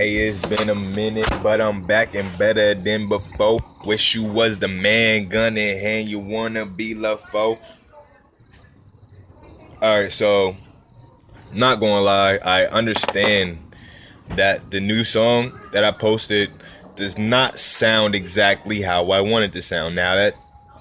Hey, it's been a minute, but I'm back and better than before. Wish you was the man, gun in hand, you wanna be LaFoe. Alright, so, not gonna lie, I understand that the new song that I posted does not sound exactly how I want it to sound. Now that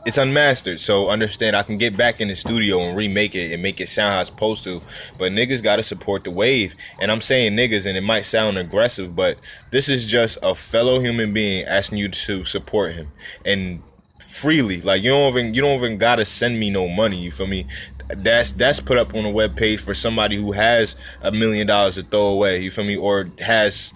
it's unmastered, so understand I can get back in the studio and remake it and make it sound how it's supposed to. But niggas gotta support the wave. And I'm saying niggas, and it might sound aggressive, but this is just a fellow human being asking you to support him. And freely. Like you don't even gotta send me no money, you feel me? That's put up on a web page for somebody who has $1 million to throw away, you feel me, or has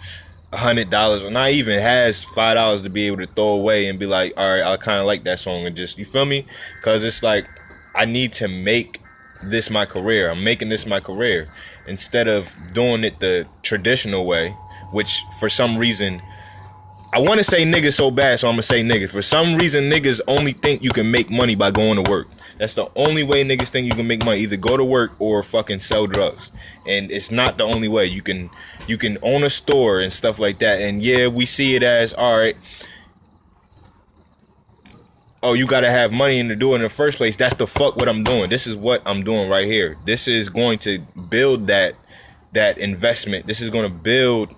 $100 or not even has $5 to be able to throw away and be like, all right, I kind of like that song, and just, you feel me? Because it's like I need to make this my career. I'm making this my career instead of doing it the traditional way, which for some reason I want to say niggas so bad, so I'm gonna say niggas. For some reason, niggas only think you can make money by going to work. That's the only way niggas think you can make money. Either go to work or fucking sell drugs. And it's not the only way. You can own a store and stuff like that. And yeah, we see it as, all right, oh, you gotta have money to do it in the first place. That's the fuck what I'm doing. This is what I'm doing right here. This is going to build that investment. This is going to build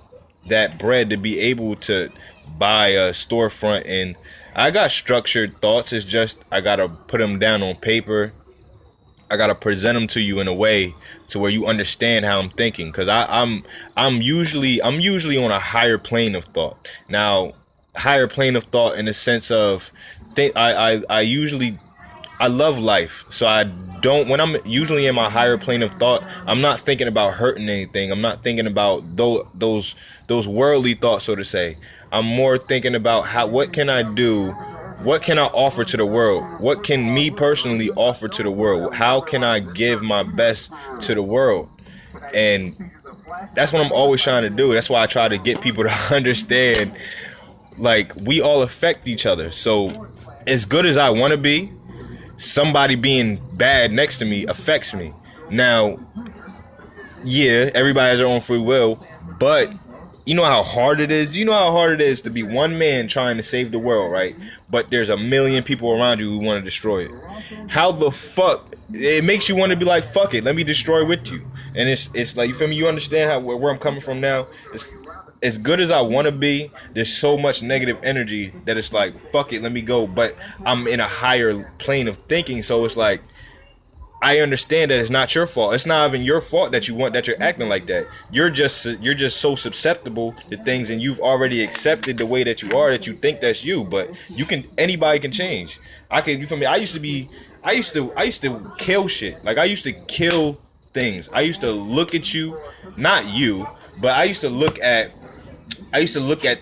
that bread to be able to buy a storefront. And I got structured thoughts. It's just I gotta put them down on paper. I gotta present them to you in a way to where you understand how I'm thinking. Cause I'm usually on a higher plane of thought. Now, higher plane of thought in the sense of I love life, so I don't. When I'm usually in my higher plane of thought, I'm not thinking about hurting anything. I'm not thinking about those worldly thoughts, so to say. I'm more thinking about what can I do, what can I offer to the world, what can me personally offer to the world, how can I give my best to the world, and that's what I'm always trying to do. That's why I try to get people to understand, like, we all affect each other. So as good as I want to be, somebody being bad next to me affects me. Now, yeah, everybody has their own free will, but you know how hard it is? Do you know how hard it is to be one man trying to save the world, right? But there's a million people around you who want to destroy it. How the fuck? It makes you want to be like, fuck it, let me destroy with you. And it's like, you feel me? You understand where I'm coming from now? It's as good as I want to be, there's so much negative energy that it's like, fuck it, let me go. But I'm in a higher plane of thinking, so it's like, I understand that it's not your fault. It's not even your fault that you're acting like that. You're just so susceptible to things, and you've already accepted the way that you are, that you think that's you. But anybody can change. You feel me? I used to kill shit. Like, I used to kill things. I used to look at you, not you, but I used to look at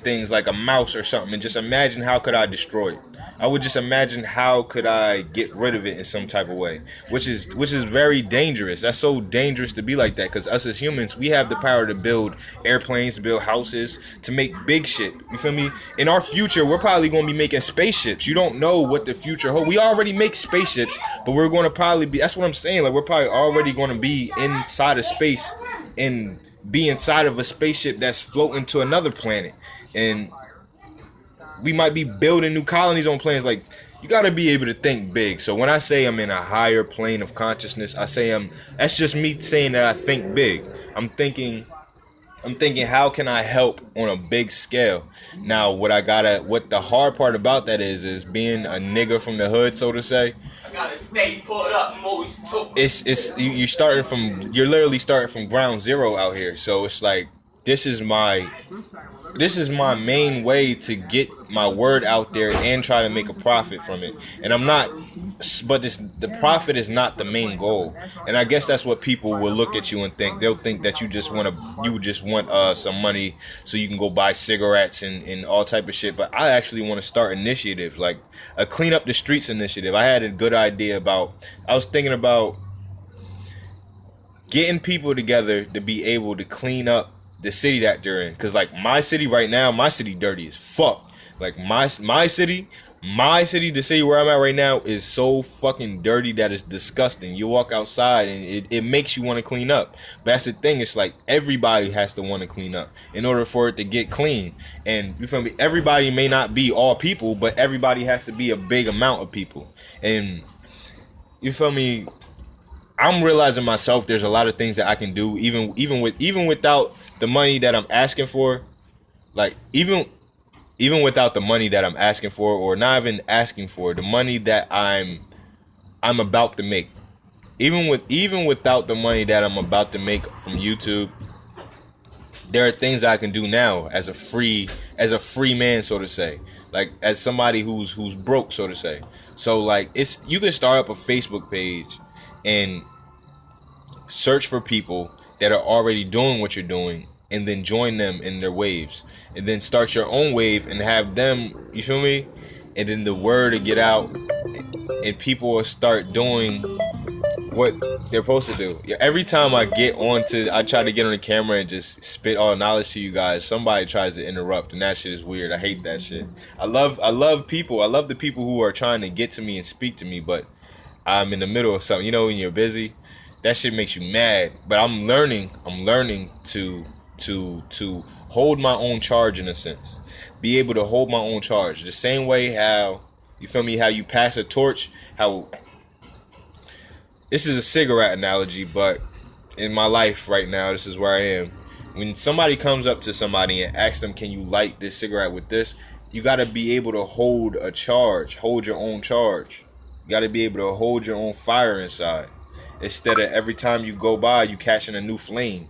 things like a mouse or something and just imagine how could I destroy it. I would just imagine how could I get rid of it in some type of way, which is very dangerous. That's so dangerous to be like that, because us as humans, we have the power to build airplanes, to build houses, to make big shit. You feel me? In our future, we're probably going to be making spaceships. You don't know what the future holds. We already make spaceships, but we're going to probably be, that's what I'm saying, like, we're probably already going to be inside of space and be inside of a spaceship that's floating to another planet. And we might be building new colonies on planets. Like, you got to be able to think big. So when I say I'm in a higher plane of consciousness, that's just me saying that I think big. I'm thinking how can I help on a big scale. Now, what the hard part about that is being a nigga from the hood, so to say. I gotta stay put up, moist too. You're literally starting from ground zero out here. So it's like, this is my main way to get my word out there and try to make a profit from it. And the profit is not the main goal. And I guess that's what people will look at you and think. They'll think that you just want some money so you can go buy cigarettes and all type of shit. But I actually want to start initiatives, like a clean up the streets initiative. I had a good idea I was thinking about getting people together to be able to clean up the city that they're in. Because, like, my city right now, my city dirty as fuck. Like, my city, My city, the city where I'm at right now, is so fucking dirty that it's disgusting. You walk outside and it makes you want to clean up. But that's the thing, it's like everybody has to want to clean up in order for it to get clean. And you feel me? Everybody may not be all people, but everybody has to be a big amount of people. And you feel me? I'm realizing myself there's a lot of things that I can do even without the money that I'm asking for. Like even without the money that I'm asking for, or not even asking for, the money that I'm about to make. Even without the money that I'm about to make from YouTube, there are things I can do now as a free man, so to say. Like as somebody who's broke, so to say. So like it's you can start up a Facebook page and search for people that are already doing what you're doing, and then join them in their waves, and then start your own wave and have them, you feel me, and then the word will get out and people will start doing what they're supposed to do. Yeah, every time I try to get on the camera and just spit all knowledge to you guys, somebody tries to interrupt, and that shit is weird. I hate that shit. I love people. I love the people who are trying to get to me and speak to me, but I'm in the middle of something. You know, when you're busy, that shit makes you mad. But I'm learning. To hold my own charge in a sense. Be able to hold my own charge. The same way how you feel me, how you pass a torch, how this is a cigarette analogy, but in my life right now, this is where I am. When somebody comes up to somebody and asks them, can you light this cigarette with this? You got to be able to hold a charge, hold your own charge. You got to be able to hold your own fire inside. Instead of every time you go by, you catching a new flame.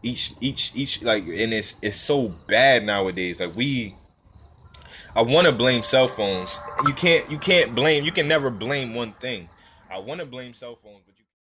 Each like, and it's so bad nowadays. Like I want to blame cell phones. You can never blame one thing. I want to blame cell phones, but you